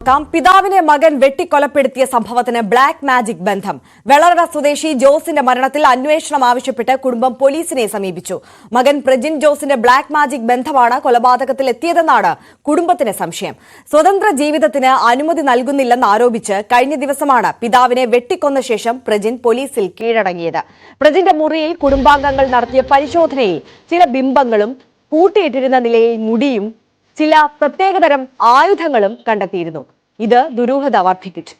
പിതാവിനെ മകൻ വെട്ടിക്കൊലപ്പെടുത്തിയ സംഭവത്തിന് ബ്ലാക്ക് മാജിക് ബന്ധം. വെള്ളറട സ്വദേശി ജോസിന്റെ മരണത്തിൽ അന്വേഷണം ആവശ്യപ്പെട്ട് കുടുംബം പോലീസിനെ സമീപിച്ചു. മകൻ പ്രജിൻ ജോസിന്റെ ബ്ലാക്ക് മാജിക് ബന്ധമാണ് കൊലപാതകത്തിൽ എത്തിയതെന്നാണ് കുടുംബത്തിന് സംശയം. സ്വതന്ത്ര ജീവിതത്തിന് അനുമതി നൽകുന്നില്ലെന്ന് ആരോപിച്ച് കഴിഞ്ഞ ദിവസമാണ് പിതാവിനെ വെട്ടിക്കൊന്ന ശേഷം പ്രജിൻ പോലീസിൽ കീഴടങ്ങിയത്. പ്രജിന്റെ മുറിയിൽ കുടുംബാംഗങ്ങൾ നടത്തിയ പരിശോധനയിൽ ചില ബിംബങ്ങളും കൂട്ടിയിട്ടിരുന്ന നിലയിൽ മുടിയും ചില പ്രത്യേകതരം ആയുധങ്ങളും കണ്ടെത്തിയിരുന്നു. ഇത് ദുരൂഹത വർദ്ധിപ്പിച്ചു.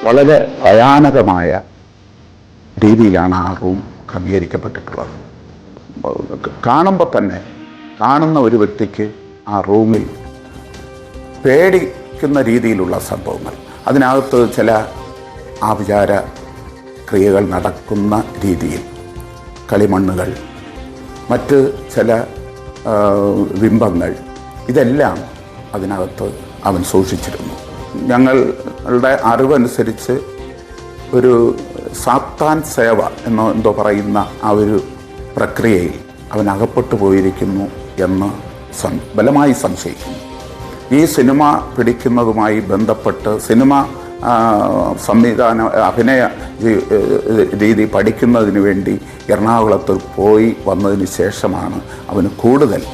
വളരെ ഭയാനകമായ രീതിയിലാണ് ആ റൂം ക്രമീകരിക്കപ്പെട്ടിട്ടുള്ളത്. കാണുമ്പോൾ തന്നെ കാണുന്ന ഒരു വ്യക്തിക്ക് ആ റൂമിൽ പേടിക്കുന്ന രീതിയിലുള്ള സംഭവങ്ങൾ, അതിനകത്ത് ചില ആഭിചാര ക്രിയകൾ നടക്കുന്ന രീതിയിൽ കളിമണ്ണുകൾ, മറ്റ് ചില ബിംബങ്ങൾ, ഇതെല്ലാം അതിനകത്ത് അവൻ സൂക്ഷിച്ചിരുന്നു. ഞങ്ങളുടെ അറിവനുസരിച്ച് ഒരു സാത്താൻ സേവ എന്തോ പറയുന്ന ആ ഒരു പ്രക്രിയയിൽ അവൻ അകപ്പെട്ടു പോയിരിക്കുന്നു എന്ന് ബലമായി സംശയിക്കുന്നു. ഈ സിനിമ പിടിക്കുന്നതുമായി ബന്ധപ്പെട്ട് സിനിമ അഭിനയ രീതി പഠിക്കുന്നതിന് വേണ്ടി എറണാകുളത്ത് പോയി വന്നതിന് ശേഷമാണ് അവന് കൂടുതൽ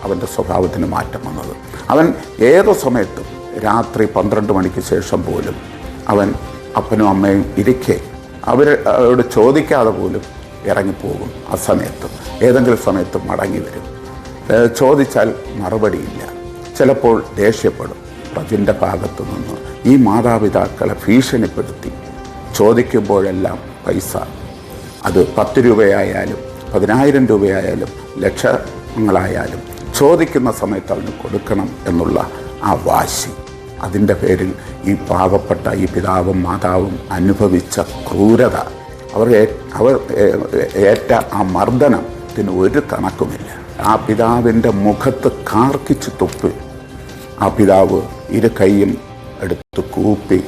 അവൻ്റെ സ്വഭാവത്തിന് മാറ്റം വന്നത്. അവൻ ഏത് സമയത്തും രാത്രി 12 മണിക്ക് ശേഷം പോലും അവൻ അപ്പനും അമ്മയും ഇരിക്കെ അവരോട് ചോദിക്കാതെ പോലും ഇറങ്ങിപ്പോകും. ആ സമയത്തും ഏതെങ്കിലും സമയത്തും മടങ്ങി വരും. ചോദിച്ചാൽ മറുപടിയില്ല. ചിലപ്പോൾ ദേഷ്യപ്പെടും. പ്രജിൻ്റെ ഭാഗത്തു നിന്ന് ഈ മാതാപിതാക്കളെ ഭീഷണിപ്പെടുത്തി ചോദിക്കുമ്പോഴെല്ലാം പൈസ, അത് 10 രൂപയായാലും 10,000 രൂപയായാലും ലക്ഷങ്ങളായാലും ചോദിക്കുന്ന സമയത്ത് അവന് കൊടുക്കണം എന്നുള്ള ആ വാശി, അതിൻ്റെ പേരിൽ ഈ പാവപ്പെട്ട ഈ പിതാവും മാതാവും അനുഭവിച്ച ക്രൂരത, അവർ ഏറ്റ ആ മർദ്ദനത്തിന് ഒരു കണക്കുമില്ല. ആ പിതാവിൻ്റെ മുഖത്ത് കാർക്കിച്ച് തുപ്പി ആ പിതാവ് ഇരു കൈയും എടുത്ത് കൂപ്പി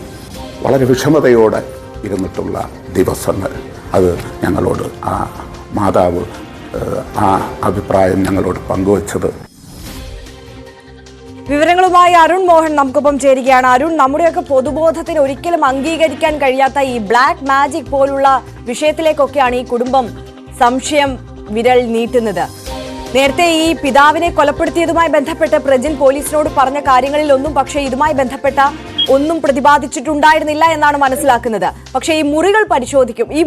വളരെ വിഷമതയോടെ ഇരുന്നിട്ടുള്ള ദിവസങ്ങൾ, അത് ഞങ്ങളോട് ആ മാതാവ് ആ അഭിപ്രായം ഞങ്ങളോട് പങ്കുവച്ചത്. വിവരങ്ങളുമായി അരുൺ മോഹൻ നമുക്കൊപ്പം ചേരുകയാണ്. അരുൺ, നമ്മുടെയൊക്കെ പൊതുബോധത്തിന് ഒരിക്കലും അംഗീകരിക്കാൻ കഴിയാത്ത ഈ ബ്ലാക്ക് മാജിക് പോലുള്ള വിഷയത്തിലേക്കൊക്കെയാണ് ഈ കുടുംബം സംശയം വിരൽ നീട്ടുന്നത്. നേരത്തെ ഈ പിതാവിനെ കൊലപ്പെടുത്തിയതുമായി ബന്ധപ്പെട്ട് പ്രജിൻ പോലീസിനോട് പറഞ്ഞ കാര്യങ്ങളിൽ ഒന്നും പക്ഷേ ഇതുമായി ബന്ധപ്പെട്ട ഒന്നും പ്രതിപാദിച്ചിട്ടുണ്ടായിരുന്നില്ല എന്നാണ് മനസ്സിലാക്കുന്നത്. പക്ഷേ ഈ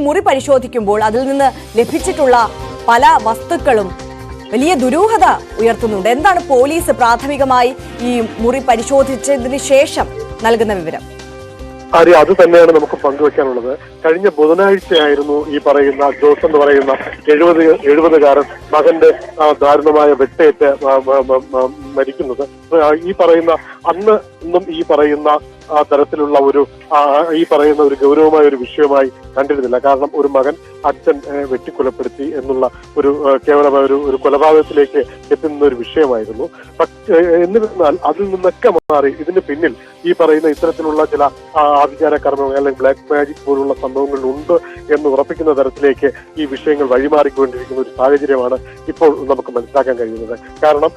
മുറി പരിശോധിക്കുമ്പോൾ അതിൽ നിന്ന് ലഭിച്ചിട്ടുള്ള പല വസ്തുക്കളും വലിയ ദുരൂഹത ഉയർത്തുന്നുണ്ട്. എന്താണ് പോലീസ് പ്രാഥമികമായി ഈ മുറി പരിശോധിച്ചതിന് ശേഷം നൽകുന്ന വിവരം? അത് തന്നെയാണ് നമുക്ക് പങ്കുവെക്കാനുള്ളത്. കഴിഞ്ഞ ബുധനാഴ്ചയായിരുന്നു ഈ പറയുന്ന ജോസ് എന്ന് പറയുന്ന 70-കാരൻ മകന്റെ ദാരുണമായ വെട്ടേറ്റ് മരിക്കുന്നത്. ഈ പറയുന്ന ഇന്നും ഈ പറയുന്ന തരത്തിലുള്ള ഈ പറയുന്ന ഒരു ഗൗരവമായ ഒരു വിഷയമായി കണ്ടിരുന്നില്ല. കാരണം ഒരു മകൻ അച്ഛൻ വെട്ടിക്കൊലപ്പെടുത്തി എന്നുള്ള ഒരു കേവലമായ ഒരു കൊലപാതകത്തിലേക്ക് എത്തുന്ന ഒരു വിഷയമായിരുന്നു. എന്നിരുന്നാൽ അതിൽ നിന്നൊക്കെ മാറി ഇതിന് പിന്നിൽ ഈ പറയുന്ന ഇത്തരത്തിലുള്ള ചില ആഭിചാര കർമ്മങ്ങൾ അല്ലെങ്കിൽ ബ്ലാക്ക് മാജിക് പോലുള്ള സംഭവങ്ങൾ ഉണ്ട് എന്ന് ഉറപ്പിക്കുന്ന തരത്തിലേക്ക് ഈ വിഷയങ്ങൾ വഴിമാറിക്കൊണ്ടിരിക്കുന്ന ഒരു സാഹചര്യമാണ് ഇപ്പോൾ നമുക്ക് മനസ്സിലാക്കാൻ കഴിയുന്നത്. കാരണം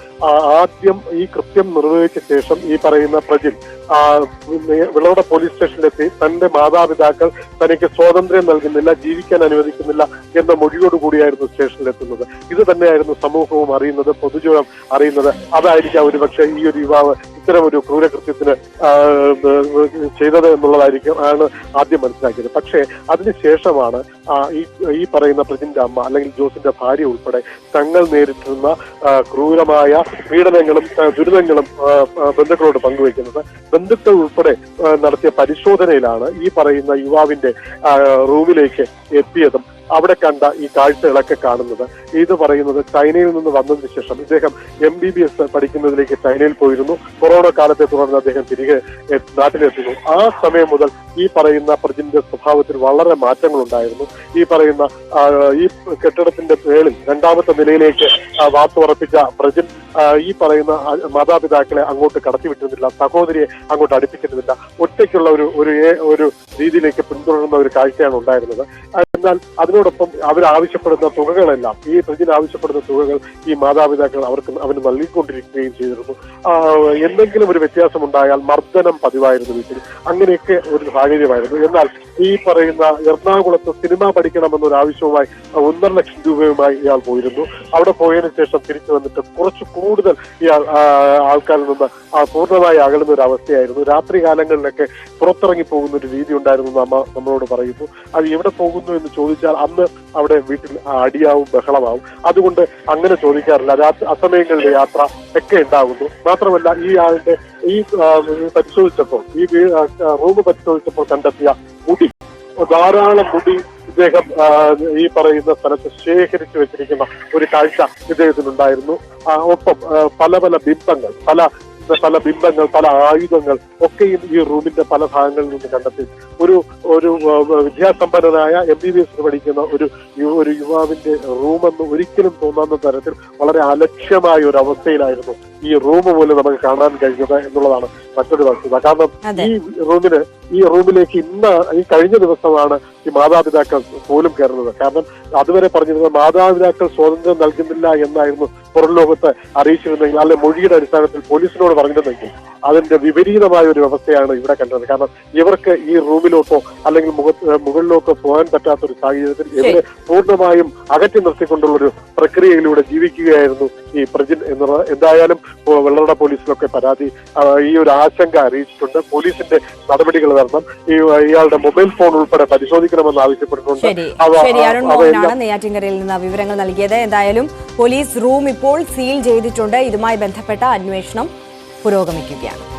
ആദ്യം ഈ കൃത്യം നിർവഹിച്ച ശേഷം ഈ പറയുന്ന പ്രജിൻ വെള്ളറട പോലീസ് സ്റ്റേഷനിലെത്തി തന്റെ മാതാപിതാക്കൾ തനിക്ക് സ്വാതന്ത്ര്യം നൽകുന്നില്ല, ജീവിക്കാൻ അനുവദിക്കുന്നില്ല എന്ന മൊഴിയോടുകൂടിയായിരുന്നു സ്റ്റേഷനിലെത്തുന്നത്. ഇത് തന്നെയായിരുന്നു സമൂഹവും അറിയുന്നത്, പൊതുജനം അറിയുന്നത്. അതായിരിക്കാം ഒരുപക്ഷെ ഈ ഒരു യുവാവ് ഇത്തരം ഒരു ക്രൂരകൃത്യത്തിന് ചെയ്തത് എന്നുള്ളതായിരിക്കും ആണ് ആദ്യം മനസ്സിലാക്കിയത്. പക്ഷേ അതിനുശേഷമാണ് ഈ പറയുന്ന പ്രജിന്റെ അമ്മ അല്ലെങ്കിൽ ജോസിന്റെ ഭാര്യ ഉൾപ്പെടെ തങ്ങൾ നേരിട്ടിരുന്ന ക്രൂരമായ പീഡനങ്ങളും ദുരിതങ്ങളും ബന്ധുക്കളോട് പങ്കുവയ്ക്കുന്നത്. ബന്ധുക്കൾ ഉൾപ്പെടെ നടത്തിയ പരിശോധനയിലാണ് ഈ പറയുന്ന യുവാവിന്റെ റൂമിലേക്ക് എത്തിയതും അവിടെ കണ്ട ഈ കാഴ്ചകളൊക്കെ കാണുന്നത്. ഇത് പറയുന്നത് ചൈനയിൽ നിന്ന് വന്നതിന് ശേഷം ഇദ്ദേഹം MBBS പഠിക്കുന്നതിലേക്ക് ചൈനയിൽ പോയിരുന്നു. കൊറോണ കാലത്തെ തുടർന്ന് അദ്ദേഹം തിരികെ നാട്ടിലെത്തുന്നു. ആ സമയം മുതൽ ഈ പറയുന്ന പ്രജിന്റെ സ്വഭാവത്തിൽ വളരെ മാറ്റങ്ങൾ ഉണ്ടായിരുന്നു. ഈ പറയുന്ന ഈ കെട്ടിടത്തിന്റെ മേളിൽ 2ാമത്തെ നിലയിലേക്ക് വാർത്തുറപ്പിച്ച പ്രജിൻ ഈ പറയുന്ന മാതാപിതാക്കളെ അങ്ങോട്ട് കടത്തിവിട്ടിരുന്നില്ല, സഹോദരിയെ അങ്ങോട്ട് അടുപ്പിച്ചിരുന്നില്ല. ഒറ്റയ്ക്കുള്ള ഒരു രീതിയിലേക്ക് പിന്തുടരുന്ന ഒരു കാഴ്ചയാണ് ഉണ്ടായിരുന്നത്. എന്നാൽ അതിനോടൊപ്പം അവരാവശ്യപ്പെടുന്ന തുകകളെല്ലാം, ഈ പ്രജിന് ആവശ്യപ്പെടുന്ന തുകകൾ ഈ മാതാപിതാക്കൾ അവന് നൽകിക്കൊണ്ടിരിക്കുകയും ചെയ്തിരുന്നു. എന്തെങ്കിലും ഒരു വ്യത്യാസമുണ്ടായാൽ മർദ്ദനം പതിവായിരുന്നു വീട്ടിൽ. അങ്ങനെയൊക്കെ ഒരു സാഹചര്യമായിരുന്നു. എന്നാൽ ഈ പറയുന്ന എറണാകുളത്ത് സിനിമ പഠിക്കണമെന്നൊരു ആവശ്യവുമായി 1.5 ലക്ഷം രൂപയുമായി ഇയാൾ പോയിരുന്നു. അവിടെ പോയതിനു ശേഷം തിരിച്ചു വന്നിട്ട് കുറച്ച് കൂടുതൽ ഇയാൾ ആൾക്കാരിൽ നിന്ന് പൂർണ്ണമായി അകലുന്ന ഒരു അവസ്ഥയായിരുന്നു. രാത്രി കാലങ്ങളിലൊക്കെ പുറത്തിറങ്ങി പോകുന്ന ഒരു രീതി ഉണ്ടായിരുന്നു നമ്മളോട് പറയുന്നു. അത് എവിടെ പോകുന്നു എന്ന് ചോദിച്ചാൽ അന്ന് അവിടെ വീട്ടിൽ അടിയാവും, ബഹളമാവും. അതുകൊണ്ട് അങ്ങനെ ചോദിക്കാറില്ല. അസമയങ്ങളിലെ യാത്ര ഒക്കെ ഉണ്ടാകുന്നു. മാത്രമല്ല ഈ ആളുടെ ഈ പരിശോധിച്ചപ്പോൾ, ഈ റൂം പരിശോധിച്ചപ്പോൾ കണ്ടെത്തിയ മുടി, ധാരാളം മുടി ഇദ്ദേഹം ഈ പറയുന്ന സ്ഥലത്ത് ശേഖരിച്ചു വെച്ചിരിക്കുന്ന ഒരു കാഴ്ച ഇദ്ദേഹത്തിനുണ്ടായിരുന്നു. ഒപ്പം പല ബിംബങ്ങൾ, പല ആയുധങ്ങൾ ഒക്കെയും ഈ റൂമിന്റെ പല ഭാഗങ്ങളിൽ നിന്ന് കണ്ടെത്തി. ഒരു വിദ്യാസമ്പന്നനായ MBBS പഠിക്കുന്ന ഒരു യുവാവിന്റെ റൂമെന്ന് ഒരിക്കലും തോന്നാത്ത തരത്തിൽ വളരെ അലക്ഷ്യമായ ഒരു അവസ്ഥയിലായിരുന്നു ഈ റൂം പോലും നമുക്ക് കാണാൻ കഴിഞ്ഞത് എന്നുള്ളതാണ് മറ്റൊരു വസ്തുത. കാരണം ഈ റൂമിലേക്ക് ഈ കഴിഞ്ഞ ദിവസമാണ് ഈ മാതാപിതാക്കൾ പോലും കയറുന്നത്. കാരണം അതുവരെ പറഞ്ഞിരുന്നത് മാതാപിതാക്കൾ സ്വാതന്ത്ര്യം നൽകുന്നില്ല എന്നായിരുന്നു പുറം ലോകത്ത് അറിയിച്ചിരുന്നെങ്കിൽ, അല്ലെ മൊഴിയുടെ അടിസ്ഥാനത്തിൽ പോലീസിനോട് പറഞ്ഞിരുന്നെങ്കിൽ, അതിന്റെ വിപരീതമായ ഒരു വ്യവസ്ഥയാണ് ഇവിടെ കണ്ടത്. കാരണം ഇവർക്ക് ഈ റൂമിലോട്ടോ അല്ലെങ്കിൽ മുകളിലോട്ടോ പോകാൻ പറ്റാത്ത ഒരു സാഹചര്യത്തിൽ ഇവരെ പൂർണ്ണമായും അകറ്റി നിർത്തിക്കൊണ്ടുള്ള ഒരു പ്രക്രിയയിലൂടെ ജീവിക്കുകയായിരുന്നു ഈ പ്രജിൻ എന്നുള്ളത്. എന്തായാലും വെള്ളറട പോലീസിലൊക്കെ പരാതി, ഈ ഒരു ആശങ്ക അറിയിച്ചിട്ടുണ്ട്. പോലീസിന്റെ നടപടികൾ വരണം. ഇയാളുടെ മൊബൈൽ ഫോൺ ഉൾപ്പെടെ പരിശോധിക്കണമെന്ന് ആവശ്യപ്പെട്ടിട്ടുണ്ട്. നെയ്യാറ്റിൻകരയിൽ നിന്ന് വിവരങ്ങൾ നൽകിയത്. എന്തായാലും പോലീസ് റൂം ഇപ്പോൾ സീൽ ചെയ്തിട്ടുണ്ട്. ഇതുമായി ബന്ധപ്പെട്ട അന്വേഷണം പുരോഗമിക്കുകയാണ്.